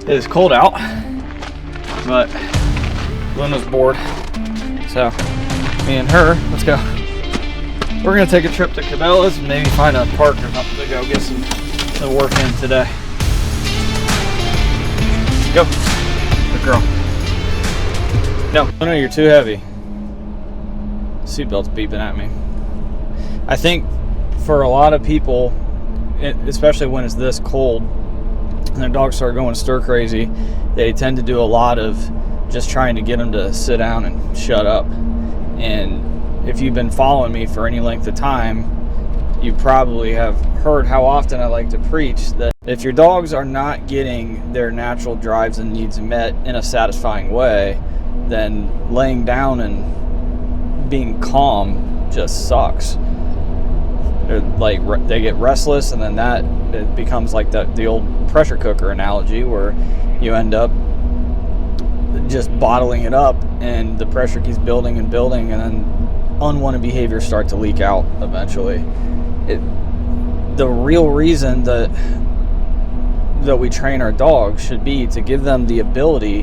It is cold out, but Luna's bored. So me and her, let's go. We're gonna take a trip to Cabela's and maybe find a park or something to go get some work in today. Go. Good girl. No, Luna, you're too heavy. Seatbelt's beeping at me. I think for a lot of people, especially when it's this cold and their dogs start going stir crazy, they tend to do a lot of just trying to get them to sit down and shut up. And if you've been following me for any length of time, you probably have heard how often I like to preach that if your dogs are not getting their natural drives and needs met in a satisfying way, then laying down and being calm just sucks. They get restless, and then it becomes like the old pressure cooker analogy, where you end up just bottling it up, and the pressure keeps building and building, and then unwanted behaviors start to leak out eventually. The real reason that we train our dogs should be to give them the ability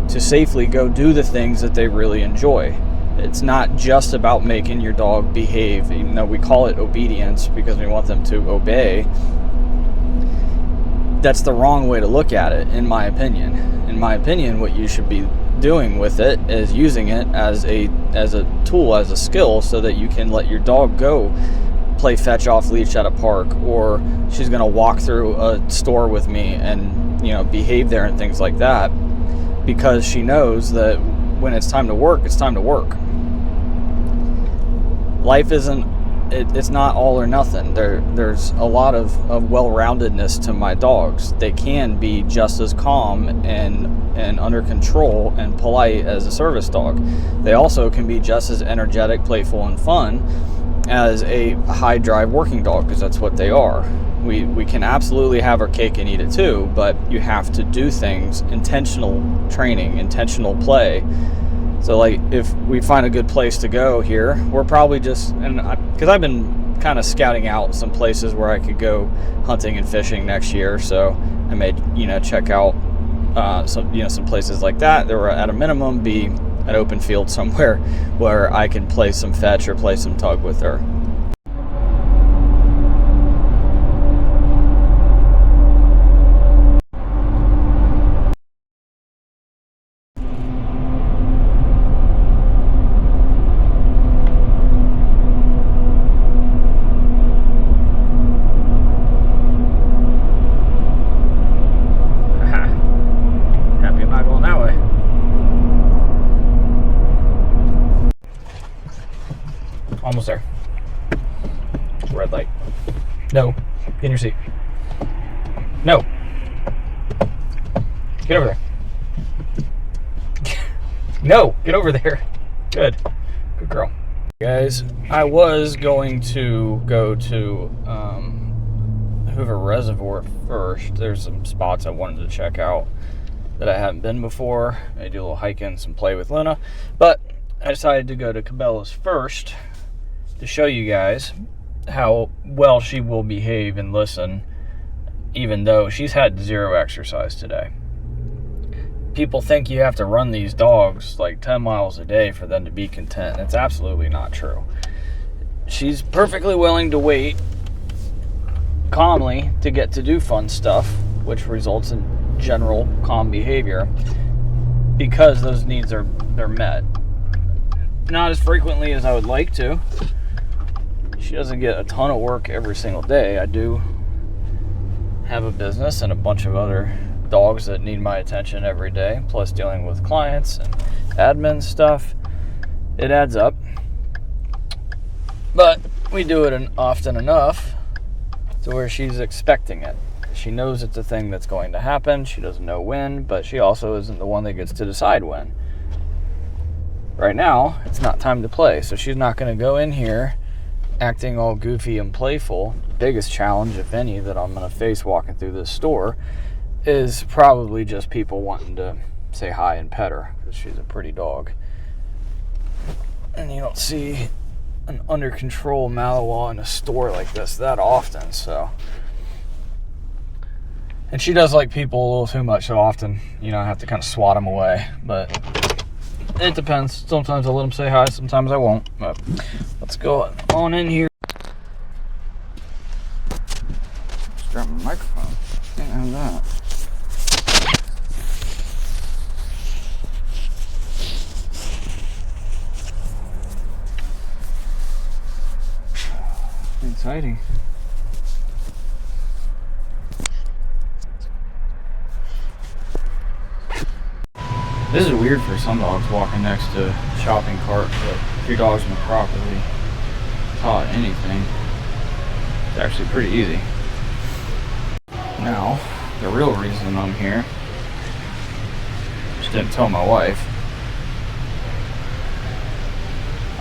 to safely go do the things that they really enjoy. It's not just about making your dog behave, even though we call it obedience because we want them to obey. That's the wrong way to look at it, in my opinion. In my opinion, what you should be doing with it is using it as a tool, as a skill, so that you can let your dog go play fetch off leash at a park, or she's going to walk through a store with me and behave there and things like that, because she knows that when it's time to work, it's time to work. Life it's not all or nothing. There's a lot of well-roundedness to my dogs. They can be just as calm and under control and polite as a service dog. They also can be just as energetic, playful, and fun as a high drive working dog, because that's what they are. We can absolutely have our cake and eat it too, but you have to do things, intentional training, intentional play. So like if we find a good place to go here, we're probably just, because I've been kind of scouting out some places where I could go hunting and fishing next year, so I may check out some places like that. There will at a minimum be an open field somewhere where I can play some fetch or play some tug with her. Almost there. Red light. No. Get in your seat. No. Get over there. No. Get over there. Good. Good girl. Guys, I was going to go to Hoover Reservoir first. There's some spots I wanted to check out that I haven't been before. Maybe do a little hiking, some play with Luna. But I decided to go to Cabela's first, to show you guys how well she will behave and listen, even though she's had zero exercise today. People think you have to run these dogs like 10 miles a day for them to be content. It's absolutely not true. She's perfectly willing to wait calmly to get to do fun stuff, which results in general calm behavior, because those needs they're met. Not as frequently as I would like to. She doesn't get a ton of work every single day. I do have a business and a bunch of other dogs that need my attention every day, plus dealing with clients and admin stuff. It adds up. But we do it often enough to where she's expecting it. She knows it's a thing that's going to happen. She doesn't know when, but she also isn't the one that gets to decide when. Right now, it's not time to play, so she's not going to go in here acting all goofy and playful. Biggest challenge, if any, that I'm going to face walking through this store is probably just people wanting to say hi and pet her, because she's a pretty dog. And you don't see an under control Malinois in a store like this that often, so. And she does like people a little too much, so often, you know, I have to kind of swat them away. But it depends. Sometimes I let them say hi, sometimes I won't. But let's go on in here. Just grab my microphone. Can't have that. Exciting. This is weird for some dogs walking next to a shopping cart, but if your dog's been properly taught anything, it's actually pretty easy. Now, the real reason I'm here, just didn't tell my wife,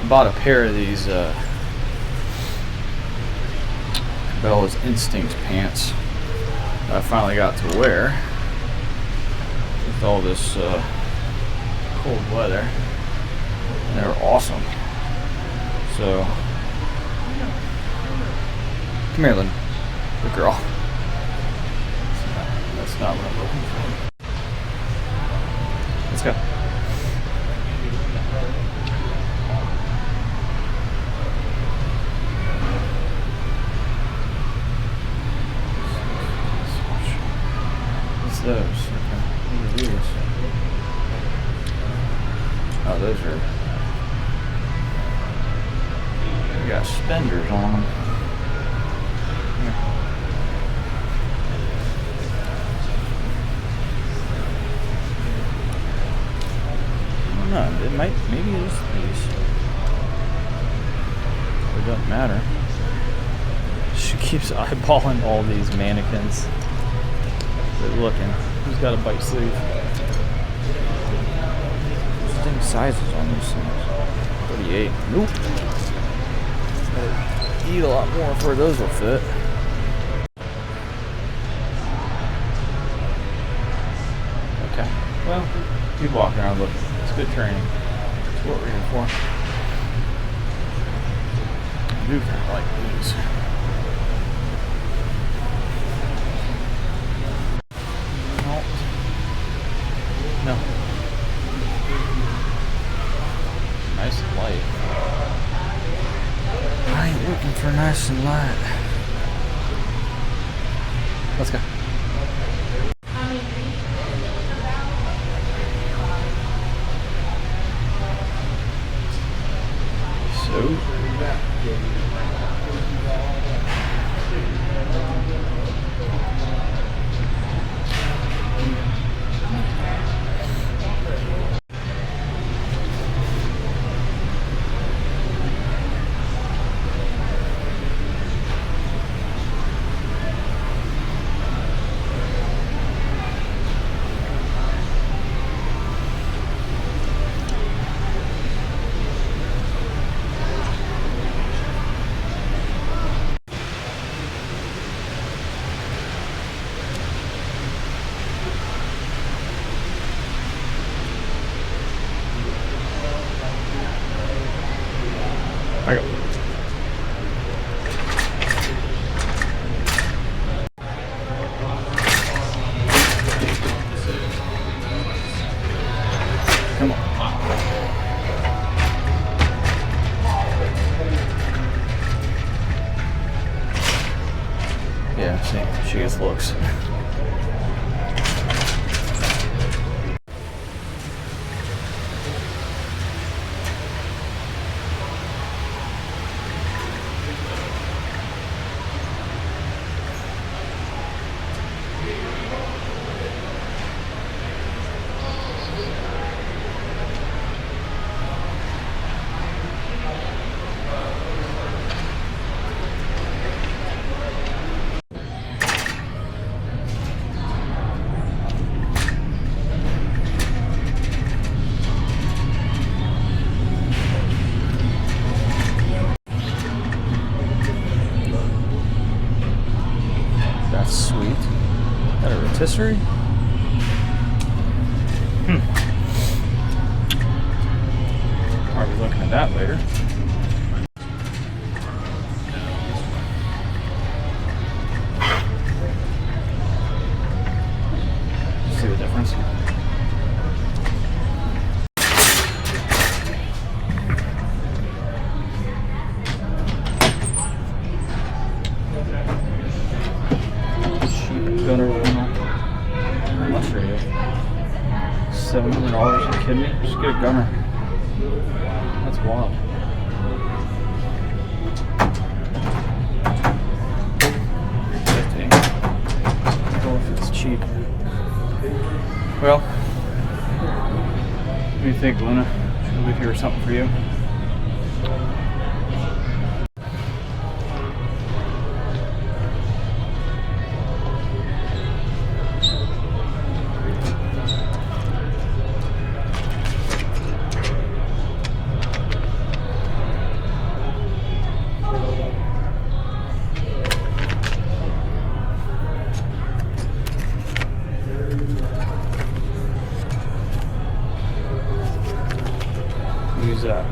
I bought a pair of these Cabela's Instinct pants that I finally got to wear with all this cold weather. They're awesome. So, come here, Lynn. Good girl. That's not what I'm looking for. Let's go. What's those? Okay. What are these? Oh, those are. We got suspenders on them. Here. I don't know. It might. Maybe it is these. It doesn't matter. She keeps eyeballing all these mannequins. They're looking. Who's got a bite sleeve? Distinct sizes on these things. 38. Nope. Gotta eat a lot more before those will fit. Okay. Well, keep walking around looking. It's good training. That's what we're here for. I do kind of like these. No. Nice and light. I ain't looking for nice and light. Let's go. So. I go. Come on. Yeah, see, she gets looks. That's sweet. Is that a rotisserie? I'll be looking at that later. $700? Are you kidding me? Just get a gunner. That's wild. I don't know if it's cheap. Well, what do you think, Luna? Should I leave here something for you? Use that.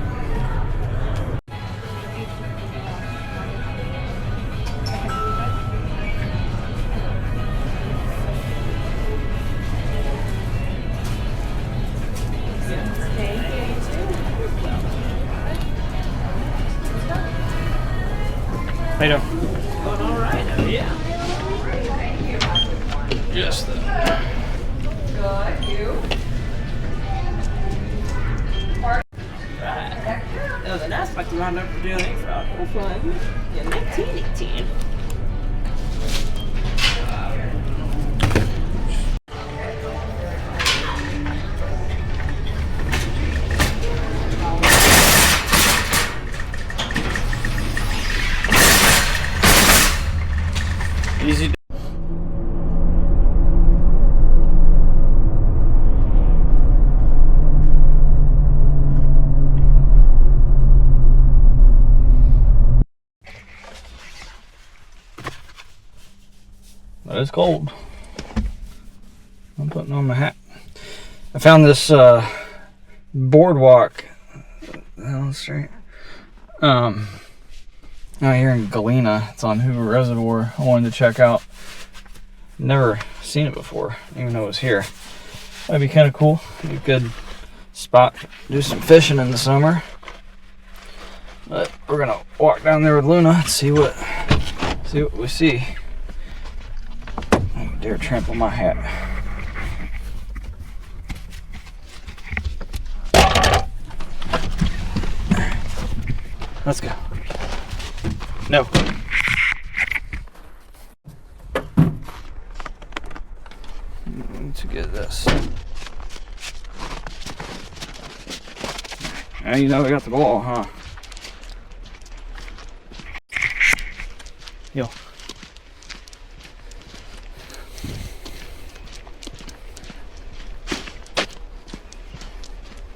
How you doing? Going all right, yeah. Just that. Good, you? Right. Oh, the nice fact you wound up doing it for all fun. Yeah, 1918. Easy. But it's cold. I'm putting on my hat. I found this boardwalk down the street. Out here in Galena. It's on Hoover Reservoir. I wanted to check out. Never seen it before, even though it was here. That'd be kind of cool. Be a good spot. Do some fishing in the summer. But we're gonna walk down there with Luna and see what we see. Oh, dare trample my hat. Let's go. No. Need to get this. Now you know I got the ball, huh? Yo.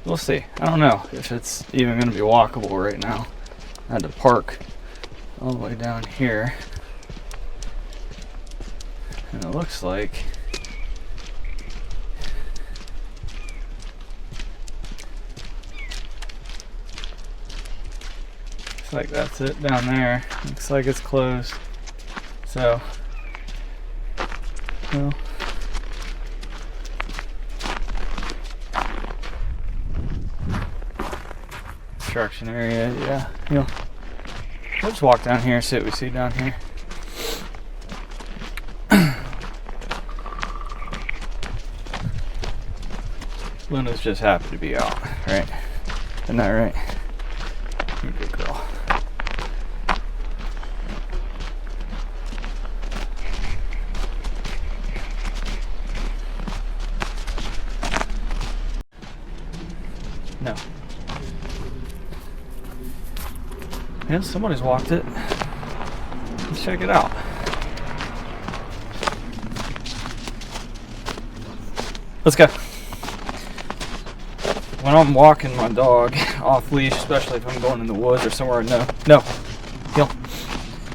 We'll see. I don't know if it's even going to be walkable right now. I had to park all the way down here. And it looks like that's it down there. Looks like it's closed. So, well, construction area, yeah. You know, we'll just walk down here and see what we see down here. Luna's just happy to be out, right? Isn't that right? You're a good girl. No. Yeah, somebody's walked it. Let's check it out. Let's go. When I'm walking my dog off leash, especially if I'm going in the woods or somewhere, no, heel.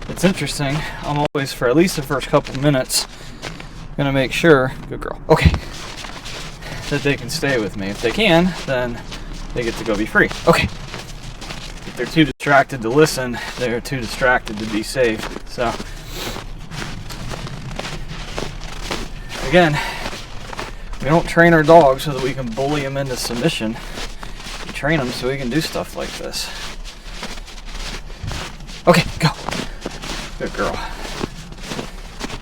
It's interesting. I'm always, for at least the first couple minutes, gonna make sure, good girl, okay, that they can stay with me. If they can, then they get to go be free. Okay. If they're too distracted to listen, they're too distracted to be safe. So, again, we don't train our dogs so that we can bully them into submission. We train them so we can do stuff like this. Okay, go. Good girl.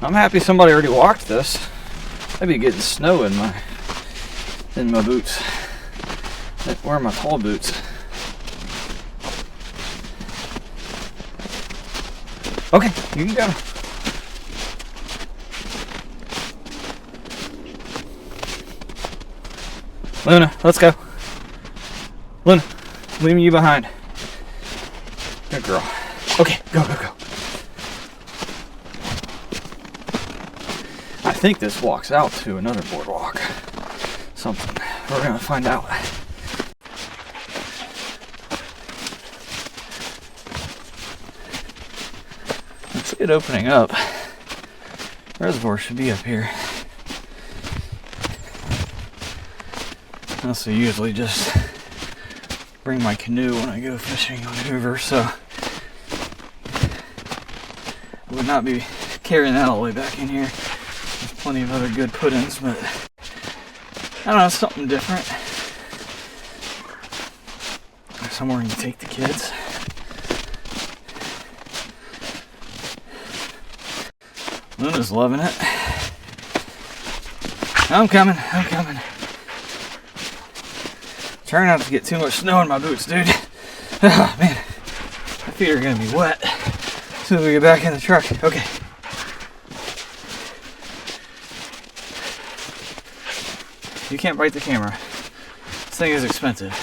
I'm happy somebody already walked this. I'd be getting snow in my in my boots. Where are my tall boots? Okay, you can go. Luna, let's go. Luna, leaving you behind. Good girl. Okay, go. I think this walks out to another boardwalk. Something. We're gonna find out. Let's see it opening up. Reservoir should be up here. I also usually just bring my canoe when I go fishing on Hoover, so I would not be carrying that all the way back in here. There's plenty of other good put-ins, but I don't know, something different. Somewhere you can take the kids. Luna's loving it. I'm coming. Trying not to get too much snow in my boots, dude. Oh, man. My feet are gonna be wet as soon as we get back in the truck. Okay. You can't bite the camera. This thing is expensive.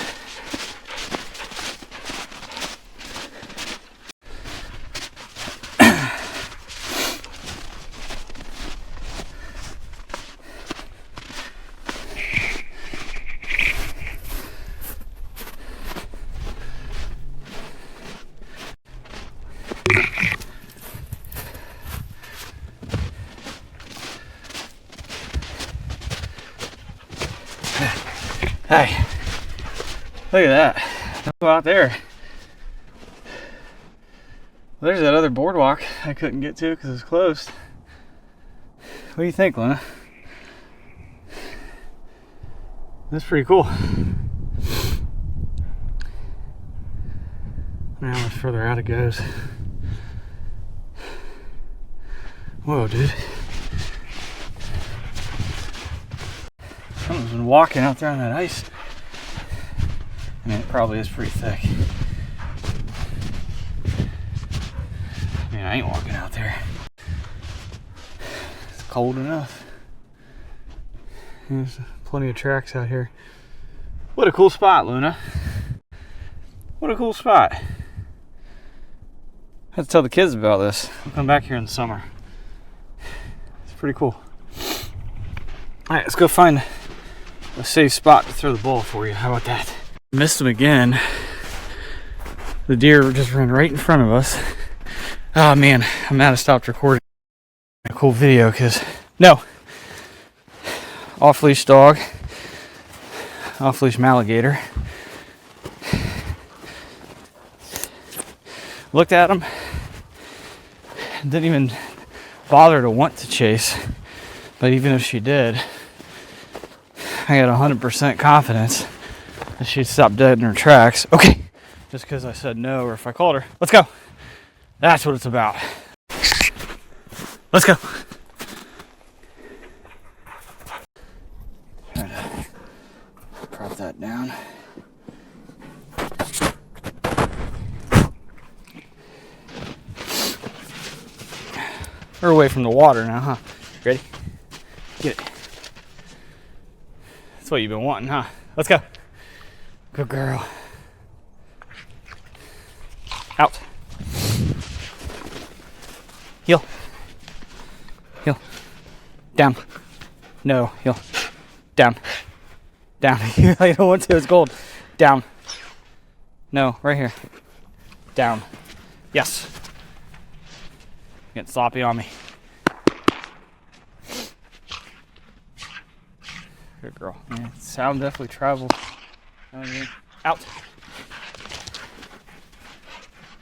Hey, look at that. Don't go out there. There's that other boardwalk I couldn't get to because it's closed. What do you think, Luna? That's pretty cool. I don't know how much further out it goes. Whoa, dude. Someone's been walking out there on that ice. I mean, it probably is pretty thick. I mean, I ain't walking out there. It's cold enough. There's plenty of tracks out here. What a cool spot, Luna. What a cool spot. I have to tell the kids about this. I'll come back here in the summer. It's pretty cool. Alright, let's go find a safe spot to throw the ball for you. How about that? Missed him again. The deer just ran right in front of us. Oh man, I'm mad I stopped recording a cool video because no. Off-leash dog. Off-leash alligator. Looked at him. Didn't even bother to want to chase. But even if she did, I had 100% confidence that she'd stop dead in her tracks. Okay, just because I said no, or if I called her. Let's go. That's what it's about. Let's go. Try to prop that down. We're away from the water now, huh? Ready? Get it. That's what you've been wanting, huh? Let's go. Good girl. Out. Heel. Heel. Down. No. Heel. Down. Down. You don't want to. It's cold. Down. No. Right here. Down. Yes. Getting sloppy on me. Good girl. Yeah, sound definitely travels. Out.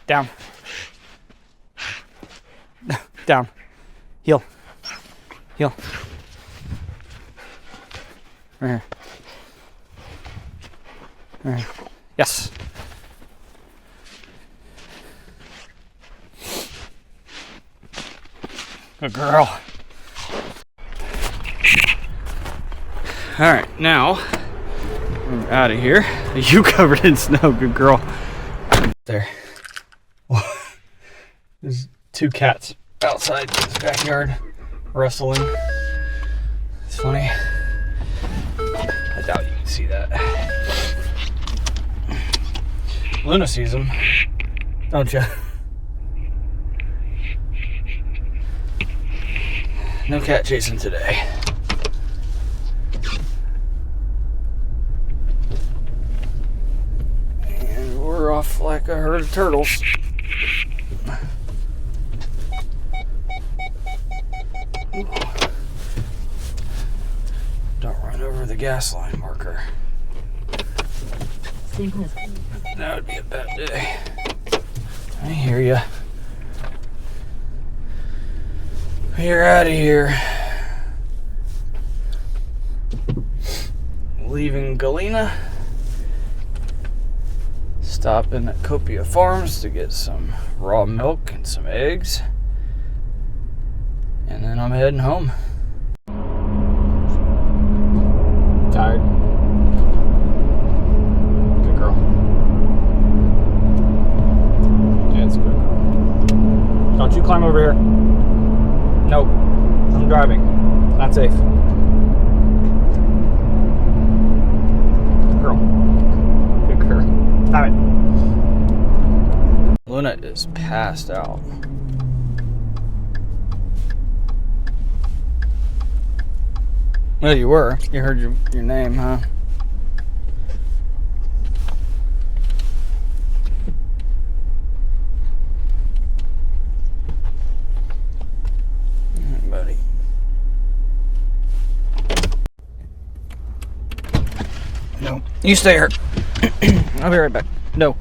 Down. Down. Heel. Heel. Right here. Right here. Yes. Good girl. All right, now Out of here. You covered in snow, good girl. There. There's 2 cats outside this backyard wrestling. It's funny. I doubt you can see that. Luna sees them, don't you? No cat chasing today. And we're off like a herd of turtles. Don't run over the gas line marker. That would be a bad day. I hear ya. You're out of here. Leaving Galena. Stopping at Copia Farms to get some raw milk and some eggs. And then I'm heading home. Tired? Good girl. Yeah, it's a good girl. Don't you climb over here. Nope. I'm driving. Not safe. Good girl. Good girl. Stop it. Luna is passed out. Well, you were. You heard your name, huh? All right, buddy. No. You stay here. I'll be right back. No.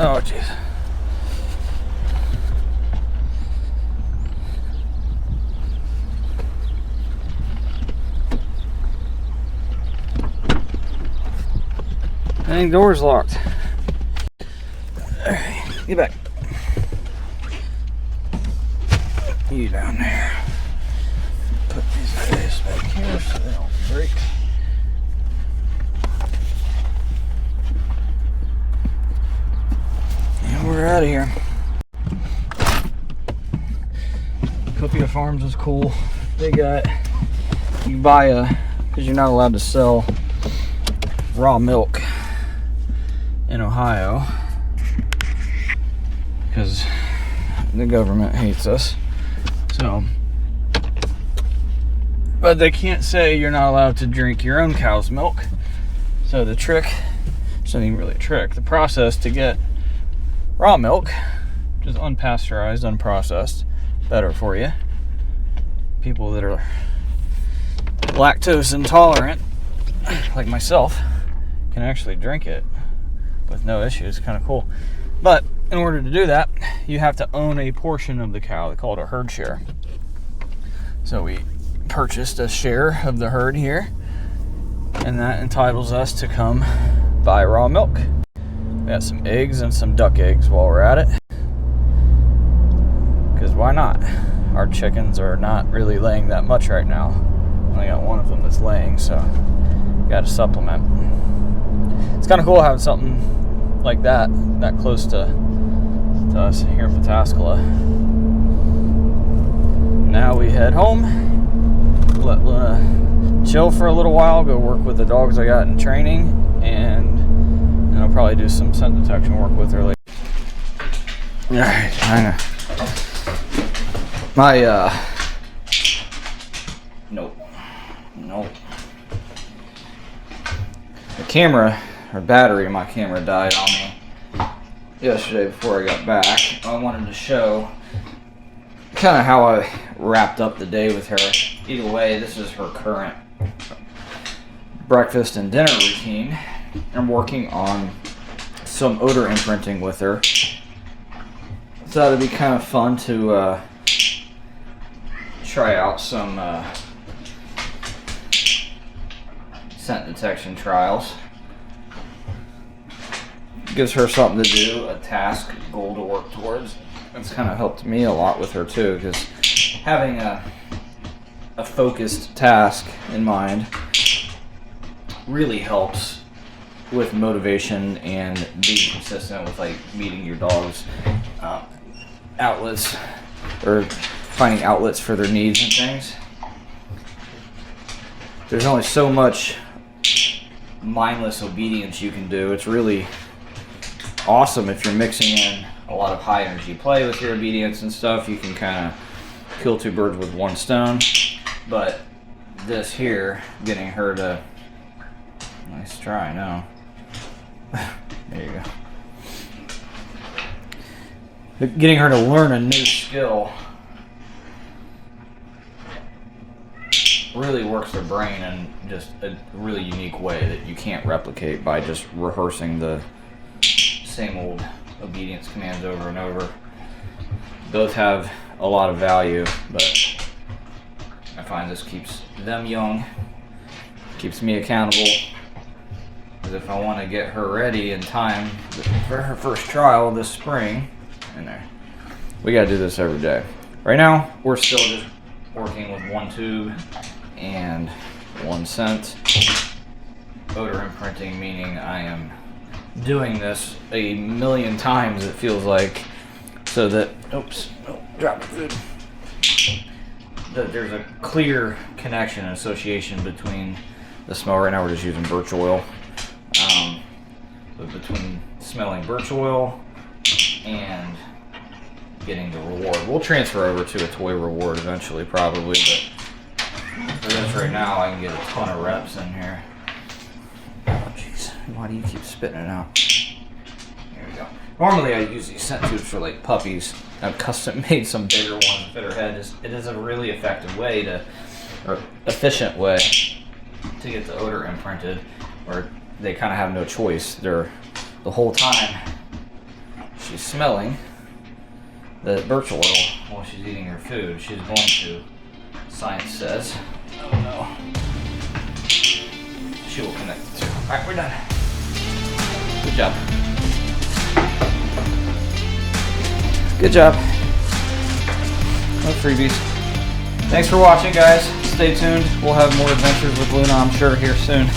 Oh, jeez. Dang, door's locked. Alright, get back. You down there. Put these guys back here so they don't break. We're out of here. Copia Farms is cool. They got, you buy because you're not allowed to sell raw milk in Ohio because the government hates us. So, but they can't say you're not allowed to drink your own cow's milk. So the trick, it's not even really a trick, the process to get raw milk, which is unpasteurized, unprocessed, better for you. People that are lactose intolerant, like myself, can actually drink it with no issues. It's kind of cool. But in order to do that, you have to own a portion of the cow. They call it a herd share. So we purchased a share of the herd here, and that entitles us to come buy raw milk. We got some eggs and some duck eggs while we're at it. Because why not? Our chickens are not really laying that much right now. Only got one of them that's laying, so got to supplement. It's kind of cool having something like that close to us here in Pataskala. Now we head home. Let Luna chill for a little while. Go work with the dogs I got in training, and I'll probably do some scent detection work with her later. Alright, I know. Nope. The camera, or battery in my camera died on me yesterday before I got back. I wanted to show kind of how I wrapped up the day with her. Either way, this is her current breakfast and dinner routine. I'm working on some odor imprinting with her. Thought it'd be kind of fun to try out some scent detection trials. Gives her something to do, a task, a goal to work towards. It's kind of helped me a lot with her too, because having a focused task in mind really helps with motivation and being consistent with like meeting your dog's outlets, or finding outlets for their needs and things. There's only so much mindless obedience you can do. It's really awesome if you're mixing in a lot of high energy play with your obedience and stuff. You can kind of kill two birds with one stone. But this here, getting her to, nice try, no. There you go. Getting her to learn a new skill really works their brain in just a really unique way that you can't replicate by just rehearsing the same old obedience commands over and over. Both have a lot of value, but I find this keeps them young, keeps me accountable, because if I want to get her ready in time for her first trial this spring, in there, we got to do this every day. Right now, we're still just working with one tube and one scent. Odor imprinting, meaning I am doing this a million times, it feels like, so that, oops, oh, drop the food, that there's a clear connection and association between the smell. Right now we're just using birch oil, but between smelling birch oil and getting the reward. We'll transfer over to a toy reward eventually, probably, but for this right now I can get a ton of reps in here. Oh jeez, why do you keep spitting it out? There we go. Normally I use these scent tubes for like puppies. I've custom made some bigger ones to fit her head. It is a really effective way to, or efficient way to get the odor imprinted, or they kind of have no choice. They're, the whole time she's smelling the birch oil while she's eating her food, she's going to, science says, oh no, she will connect the two. Alright, we're done. Good job. Good job. No freebies. Thanks for watching, guys. Stay tuned. We'll have more adventures with Luna, I'm sure, here soon.